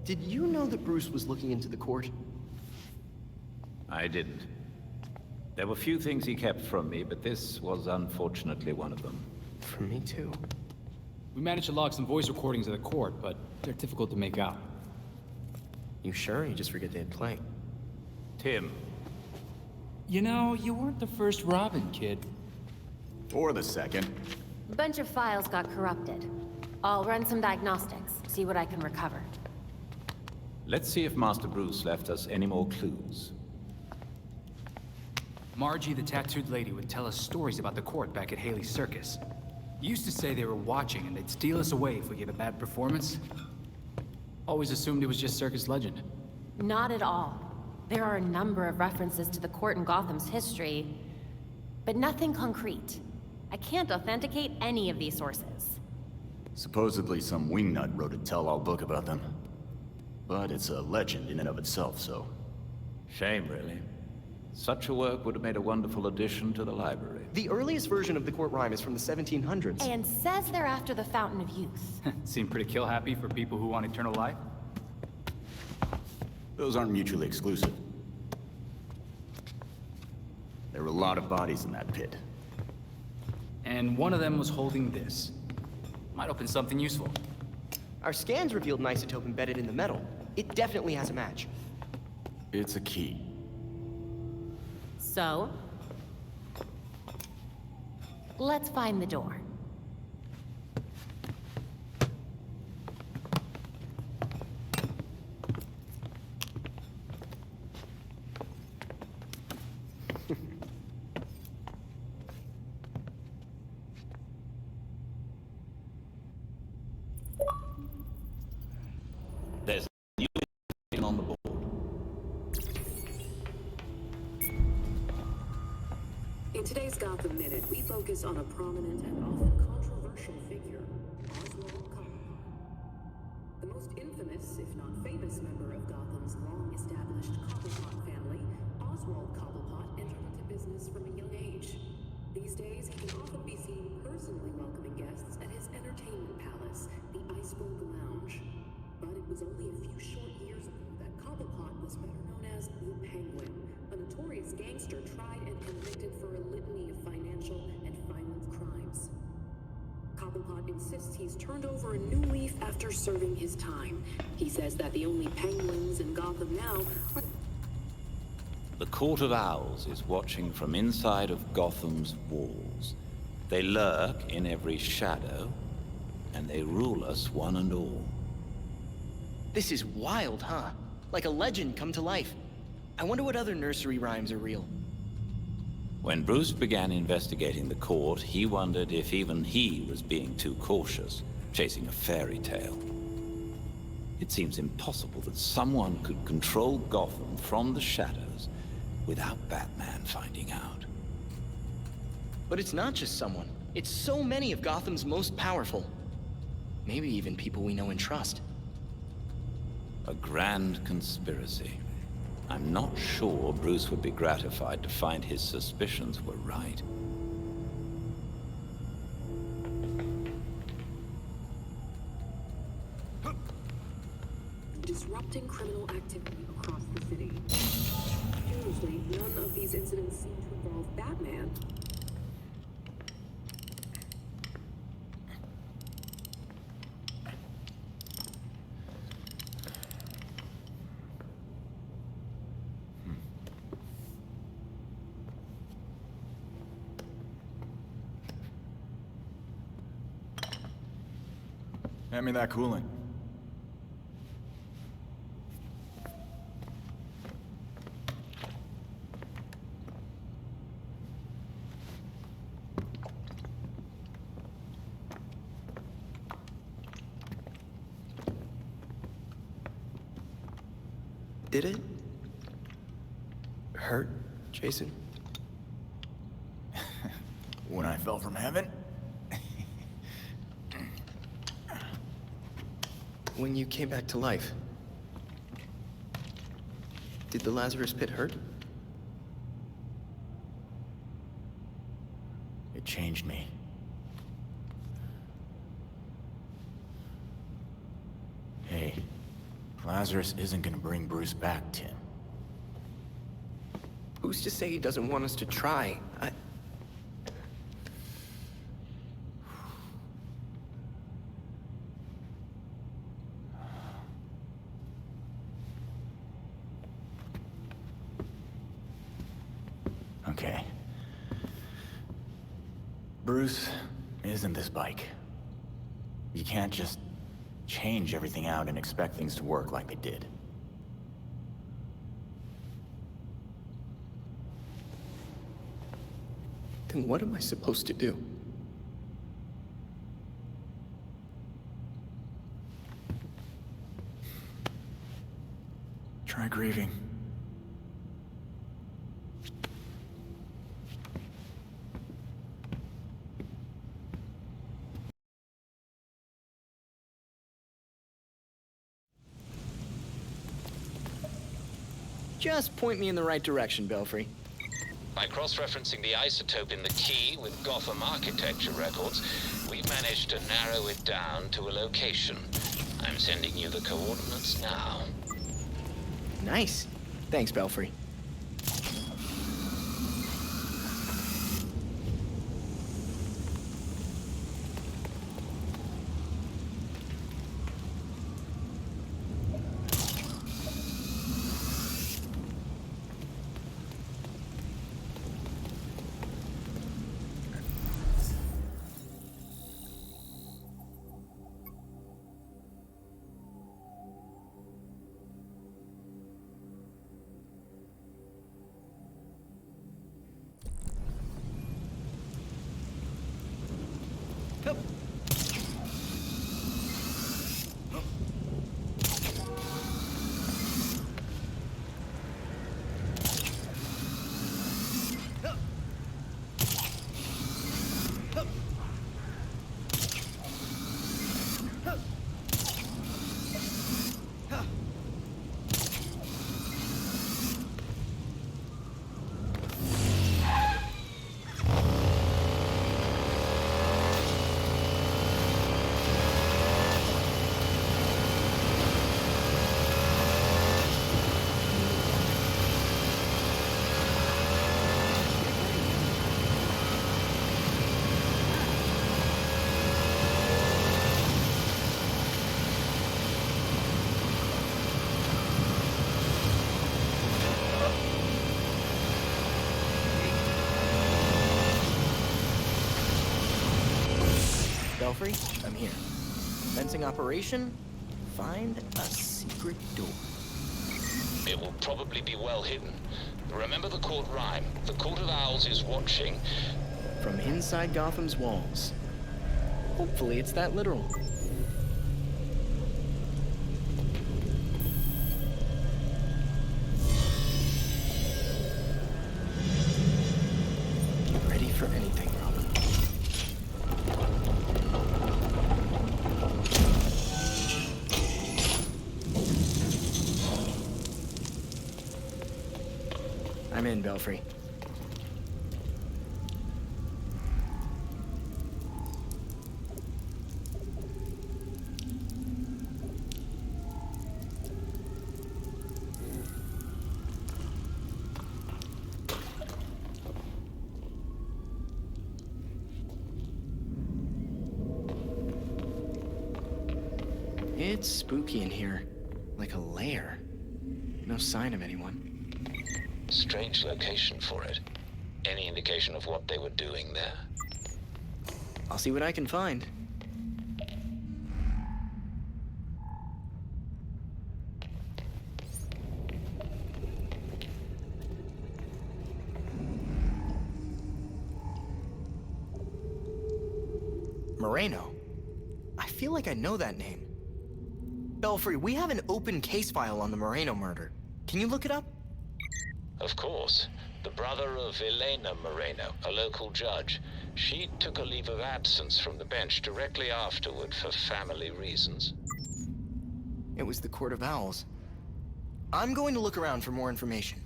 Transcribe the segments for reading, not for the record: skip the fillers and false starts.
Did you know that Bruce was looking into the court? I didn't. There were few things he kept from me, but this was unfortunately one of them. From me too. We managed to log some voice recordings of the court, but they're difficult to make out. You sure? You just forget they had play. Tim. You know, you weren't the first Robin, kid. Or the second. A bunch of files got corrupted. I'll run some diagnostics, see what I can recover. Let's see if Master Bruce left us any more clues. Margie, the tattooed lady, would tell us stories about the court back at Haley's circus. Used to say they were watching and they'd steal us away if we gave a bad performance. Always assumed it was just circus legend. Not at all. There are a number of references to the court in Gotham's history, but nothing concrete. I can't authenticate any of these sources. Supposedly some wingnut wrote a tell-all book about them. But it's a legend in and of itself, so... Shame, really. Such a work would have made a wonderful addition to the library. The earliest version of the court rhyme is from the 1700s. And says they're after the Fountain of Youth. Seem pretty kill-happy for people who want eternal life. Those aren't mutually exclusive. There were a lot of bodies in that pit. And one of them was holding this. Might open something useful. Our scans revealed an isotope embedded in the metal. It definitely has a match. It's a key. So? Let's find the door. There's new information on the board. In today's Gotham Minute, we focus on a prominent and often controversial figure, Oswald Cobblepot. The most infamous, if not famous, member of Gotham's long-established Cobblepot family, Oswald Cobblepot entered into business from a young age. These days, he can often be seen personally welcoming guests at his entertainment palace, the Iceberg Lounge. But it was only a few short years ago that Cobblepot was better known as the Penguin, a notorious gangster tried and convicted for a litany of financial and violent crimes. Cobblepot insists he's turned over a new leaf after serving his time. He says that the only penguins in Gotham now are... The Court of Owls is watching from inside of Gotham's walls. They lurk in every shadow, and they rule us one and all. This is wild, huh? Like a legend come to life. I wonder what other nursery rhymes are real. When Bruce began investigating the court, he wondered if even he was being too cautious, chasing a fairy tale. It seems impossible that someone could control Gotham from the shadows without Batman finding out. But it's not just someone. It's so many of Gotham's most powerful. Maybe even people we know and trust. A grand conspiracy. I'm not sure Bruce would be gratified to find his suspicions were right. disrupting criminal activity across the city. Curiously, none of these incidents seem to involve Batman. Hand me that coolant. Did it hurt, Jason? When I fell from heaven? When you came back to life, did the Lazarus pit hurt? It changed me. Hey, Lazarus isn't gonna bring Bruce back, Tim. Who's to say he doesn't want us to try? Okay. Bruce isn't this bike. You can't just change everything out and expect things to work like they did. Then what am I supposed to do? Try grieving. Just point me in the right direction, Belfry. By cross-referencing the isotope in the key with Gotham architecture records, we've managed to narrow it down to a location. I'm sending you the coordinates now. Nice. Thanks, Belfry. Belfry, I'm here. Fencing operation, find a secret door. It will probably be well hidden. Remember the court rhyme. The Court of Owls is watching. From inside Gotham's walls. Hopefully it's that literal. Ready for anything, Robin. I'm in, Belfry. It's spooky in here. Like a lair. No sign of anyone. Strange location for it. Any indication of what they were doing there? I'll see what I can find. Moreno. I feel like I know that name. Belfry, we have an open case file on the Moreno murder. Can you look it up? Of course. The brother of Elena Moreno, a local judge. She took a leave of absence from the bench directly afterward for family reasons. It was the Court of Owls. I'm going to look around for more information.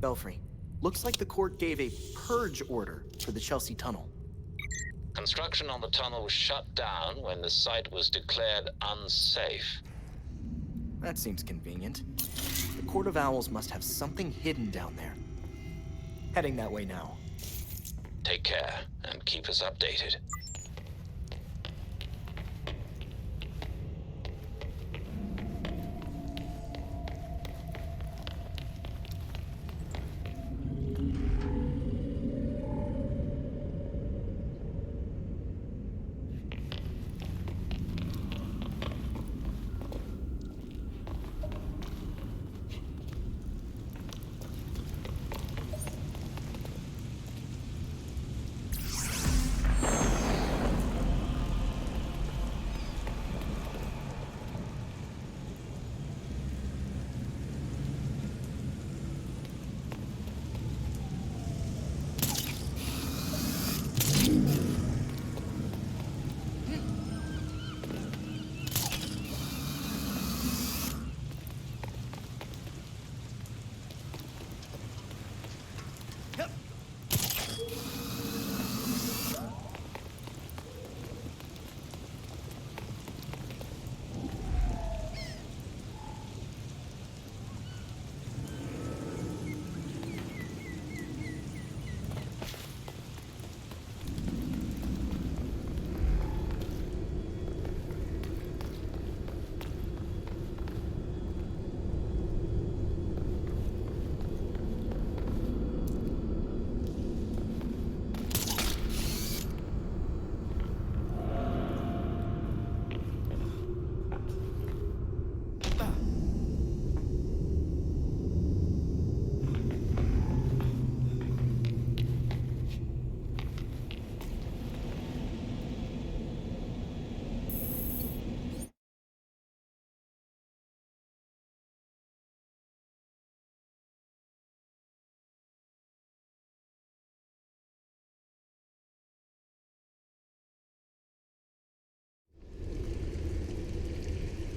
Belfry, looks like the court gave a purge order for the Chelsea Tunnel. Construction on the tunnel was shut down when the site was declared unsafe. That seems convenient. The Court of Owls must have something hidden down there. Heading that way now. Take care and keep us updated.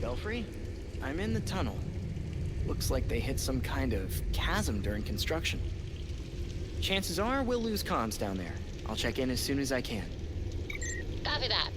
Belfry, I'm in the tunnel. Looks like they hit some kind of chasm during construction. Chances are we'll lose comms down there. I'll check in as soon as I can. Copy that.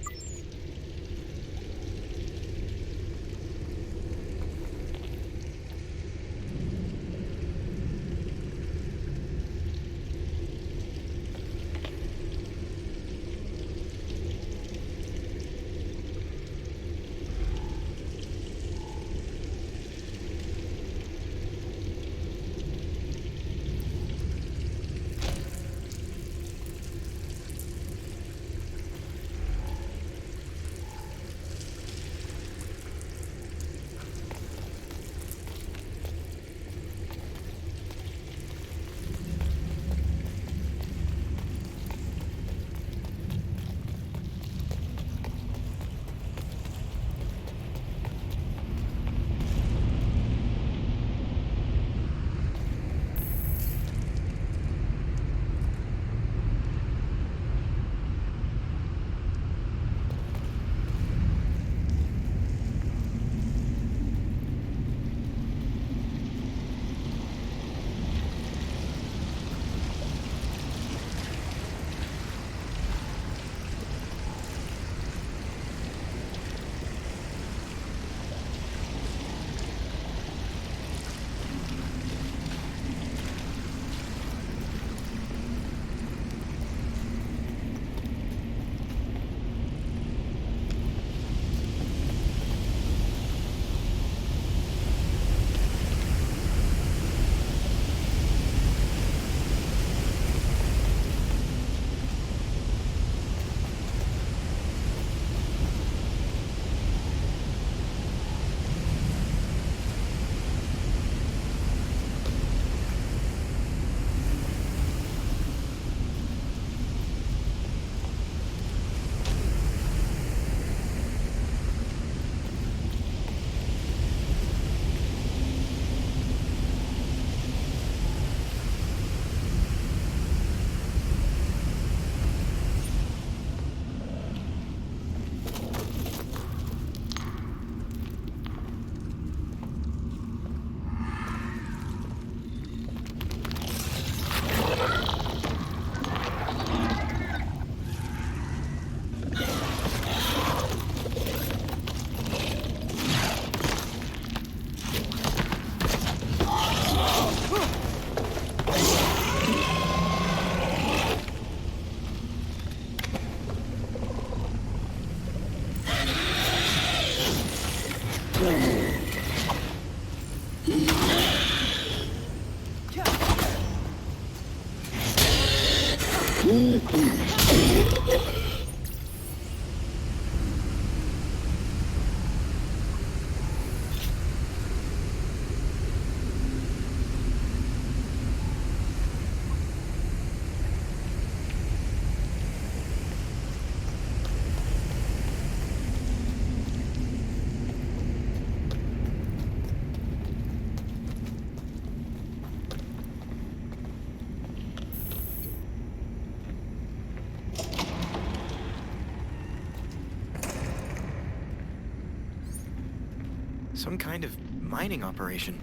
Some kind of mining operation.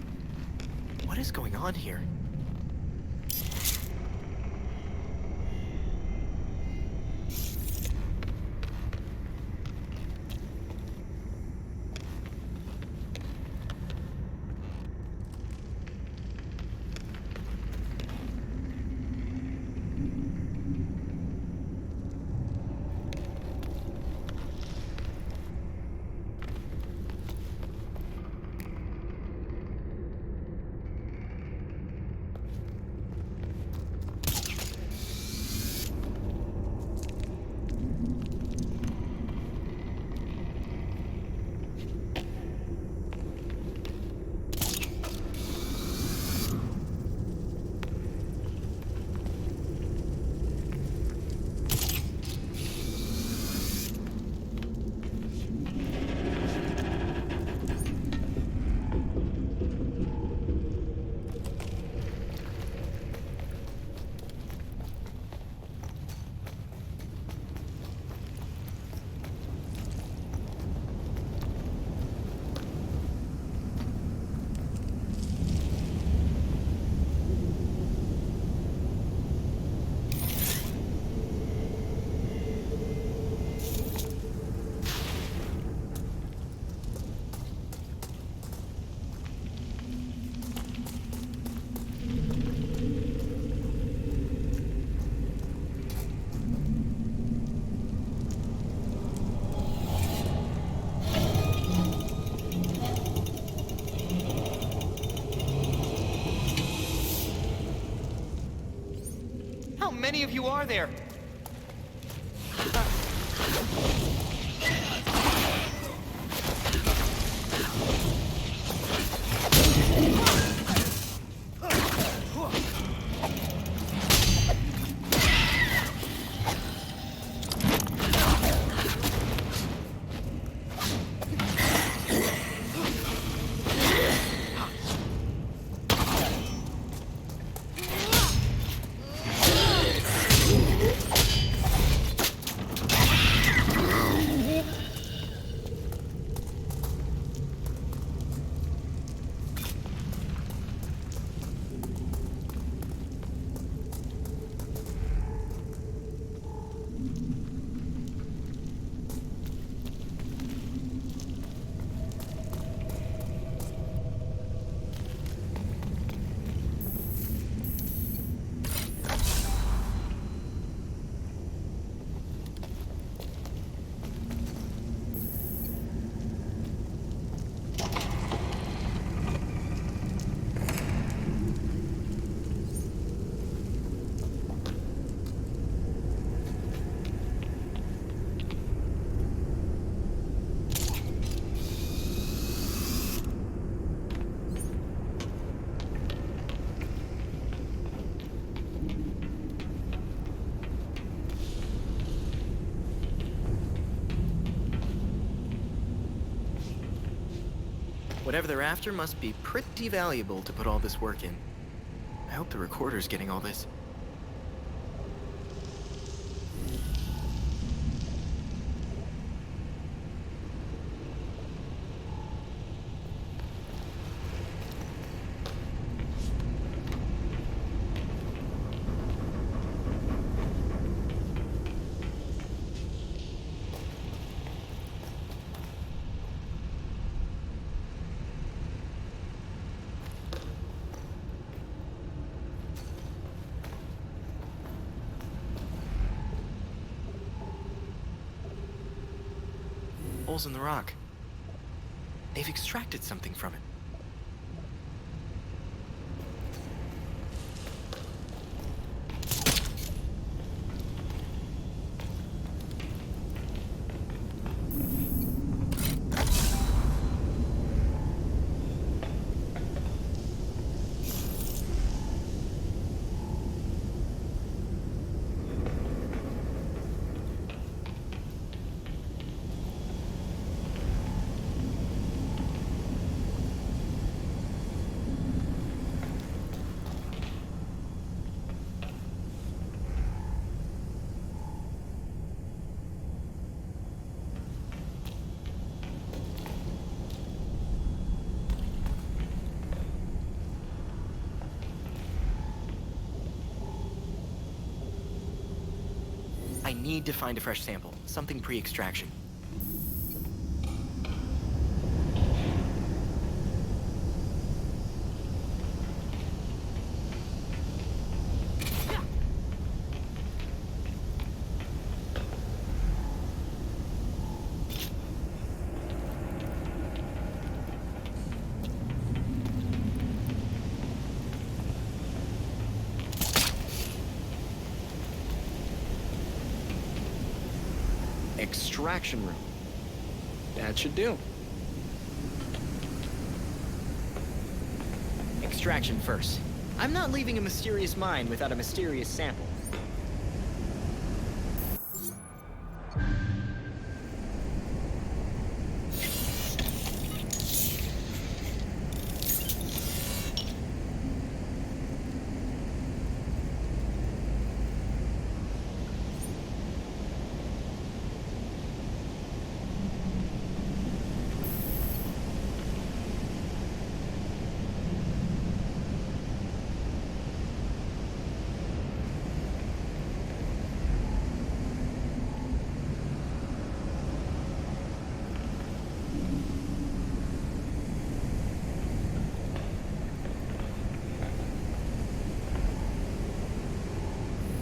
What is going on here? How many of you are there? Whatever they're after must be pretty valuable to put all this work in. I hope the recorder's getting all this. Holes in the rock. They've extracted something from it. I need to find a fresh sample. Something pre-extraction. Extraction room. That should do. Extraction first. I'm not leaving a mysterious mine without a mysterious sample.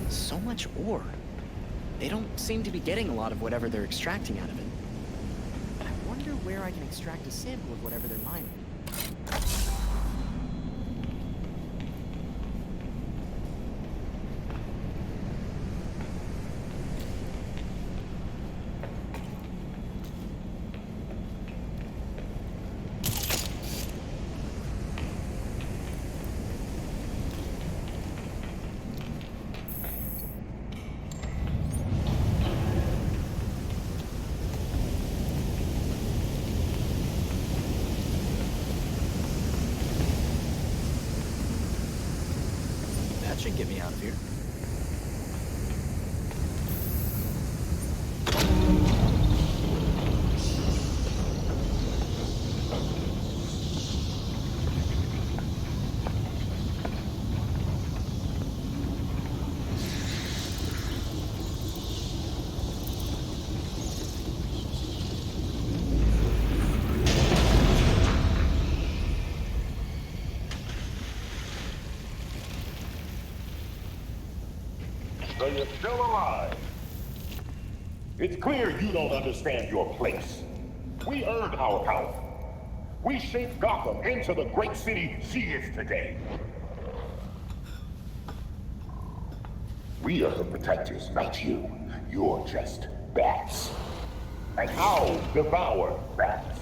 So much ore. They don't seem to be getting a lot of whatever they're extracting out of it. I wonder where I can extract a sample of whatever they're mining. That should get me out of here. So you're still alive. It's clear you don't understand your place. We earned our power. We shaped Gotham into the great city she is today. We are the protectors, not you. You're just bats. And I'll devour bats.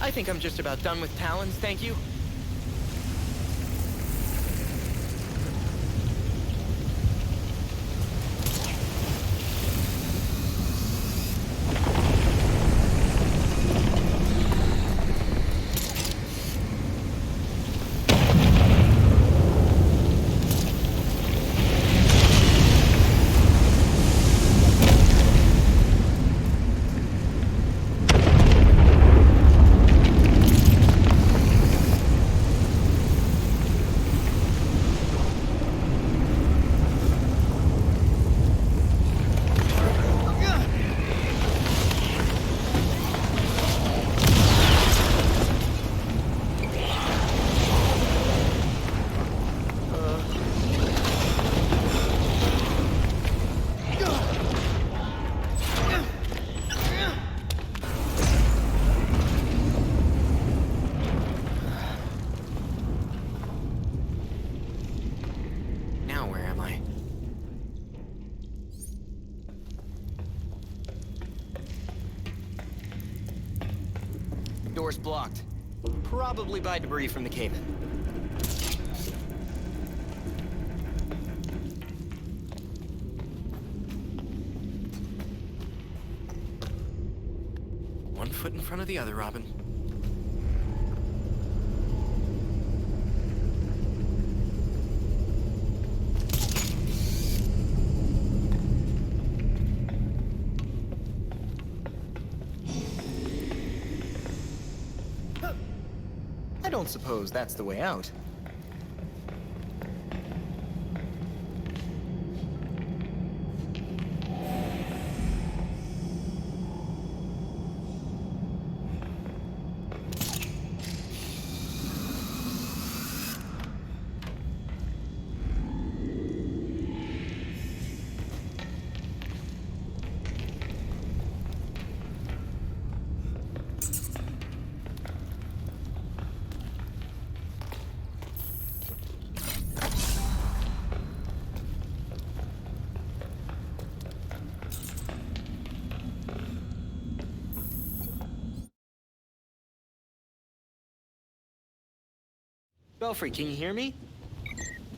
I think I'm just about done with Talons, thank you. Door's blocked. Probably by debris from the cave-in. One foot in front of the other, Robin. I don't suppose that's the way out. Belfry, can you hear me?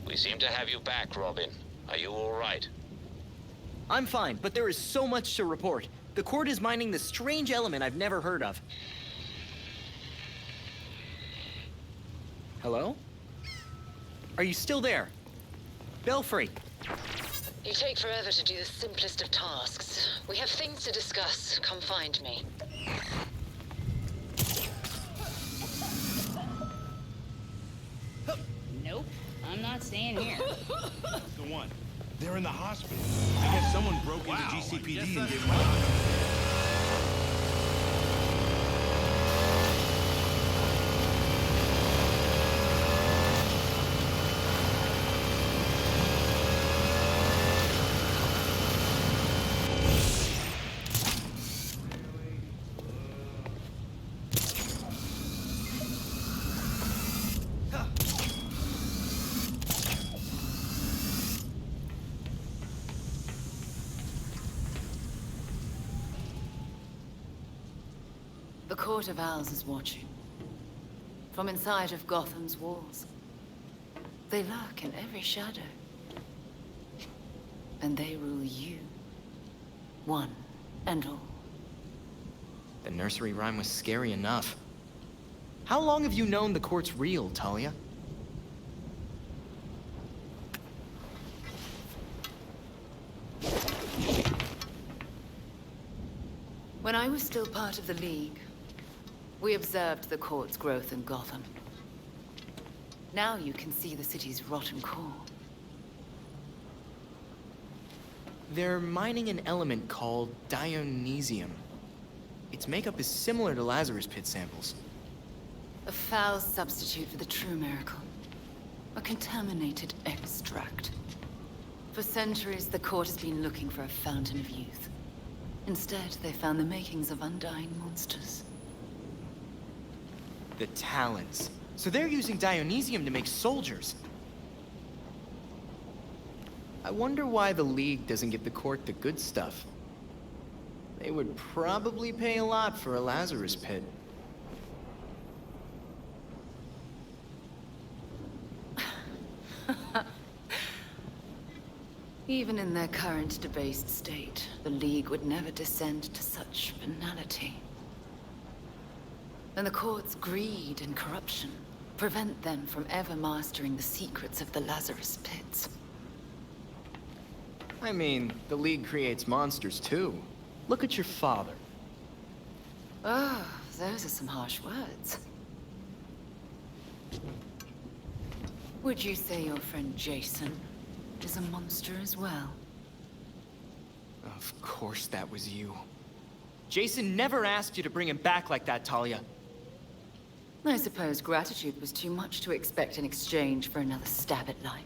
We seem to have you back, Robin. Are you all right? I'm fine, but there is so much to report. The court is mining this strange element I've never heard of. Hello? Are you still there? Belfry! You take forever to do the simplest of tasks. We have things to discuss. Come find me. Nope, I'm not staying here. The one. They're in the hospital. I guess someone broke into GCPD and gave them The Court of Owls is watching. From inside of Gotham's walls. They lurk in every shadow. And they rule you. One and all. The nursery rhyme was scary enough. How long have you known the court's real, Talia? When I was still part of the League, we observed the court's growth in Gotham. Now you can see the city's rotten core. They're mining an element called Dionysium. Its makeup is similar to Lazarus Pit samples. A foul substitute for the true miracle. A contaminated extract. For centuries, the court has been looking for a fountain of youth. Instead, they found the makings of undying monsters. The Talons. So they're using Dionysium to make soldiers. I wonder why the League doesn't give the court the good stuff. They would probably pay a lot for a Lazarus Pit. Even in their current debased state, the League would never descend to such banality. And the court's greed and corruption prevent them from ever mastering the secrets of the Lazarus pits. I mean, the League creates monsters too. Look at your father. Oh, those are some harsh words. Would you say your friend Jason is a monster as well? Of course that was you. Jason never asked you to bring him back like that, Talia. I suppose gratitude was too much to expect in exchange for another stab at life.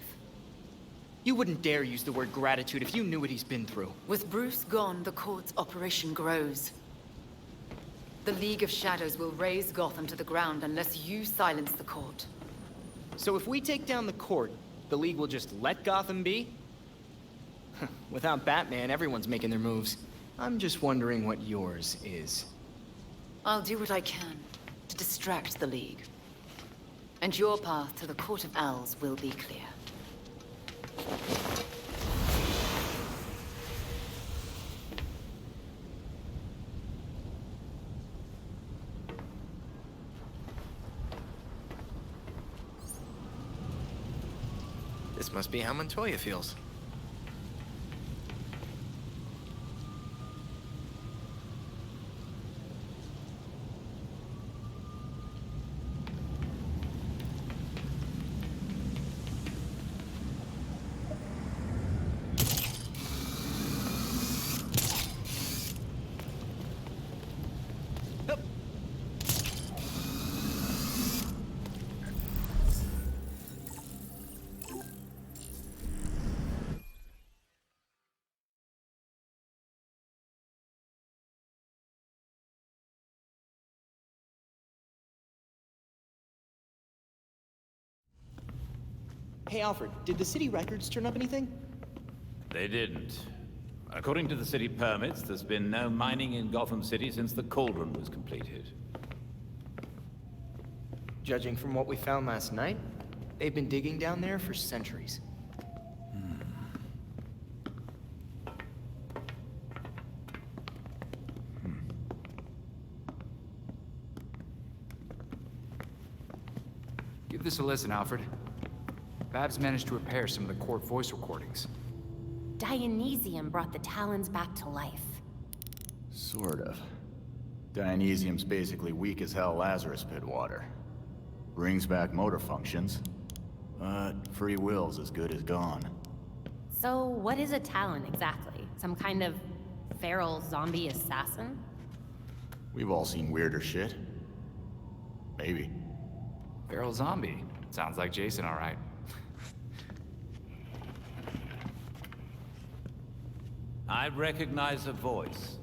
You wouldn't dare use the word gratitude if you knew what he's been through. With Bruce gone, the court's operation grows. The League of Shadows will raze Gotham to the ground unless you silence the court. So if we take down the court, the League will just let Gotham be? Without Batman, everyone's making their moves. I'm just wondering what yours is. I'll do what I can to distract the League. And your path to the Court of Owls will be clear. This must be how Montoya feels. Hey, Alfred, did the city records turn up anything? They didn't. According to the city permits, there's been no mining in Gotham City since the Cauldron was completed. Judging from what we found last night, they've been digging down there for centuries. Give this a listen, Alfred. Babs managed to repair some of the court voice recordings. Dionysium brought the Talons back to life. Sort of. Dionysium's basically weak as hell Lazarus pit water. Brings back motor functions, but free will's as good as gone. So, what is a Talon exactly? Some kind of feral zombie assassin? We've all seen weirder shit. Maybe. Feral zombie. Sounds like Jason, all right. I recognize a voice.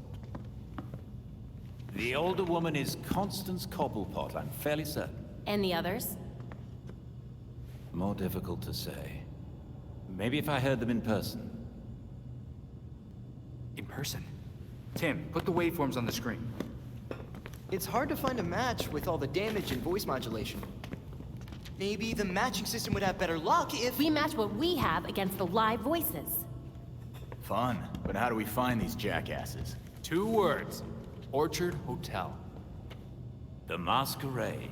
The older woman is Constance Cobblepot, I'm fairly certain. And the others? More difficult to say. Maybe if I heard them in person. In person? Tim, put the waveforms on the screen. It's hard to find a match with all the damage and voice modulation. Maybe the matching system would have better luck if... We match what we have against the live voices. Fun, but how do we find these jackasses? 2 words. Orchard Hotel. The Masquerade.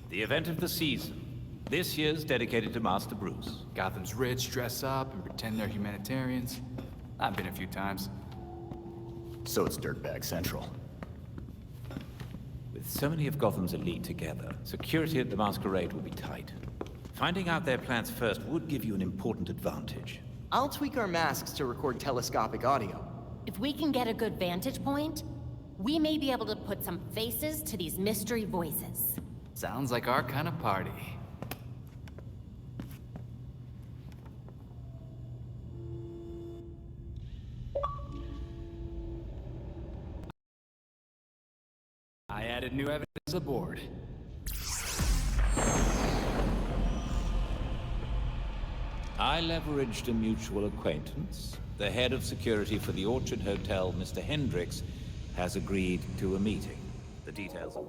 The event of the season. This year's dedicated to Master Bruce. Gotham's rich dress up and pretend they're humanitarians. I've been a few times. So it's Dirtbag Central. With so many of Gotham's elite together, security at the Masquerade will be tight. Finding out their plans first would give you an important advantage. I'll tweak our masks to record telescopic audio. If we can get a good vantage point, we may be able to put some faces to these mystery voices. Sounds like our kind of party. I added new evidence aboard. I leveraged a mutual acquaintance. The head of security for the Orchard Hotel, Mr. Hendricks, has agreed to a meeting. The details are...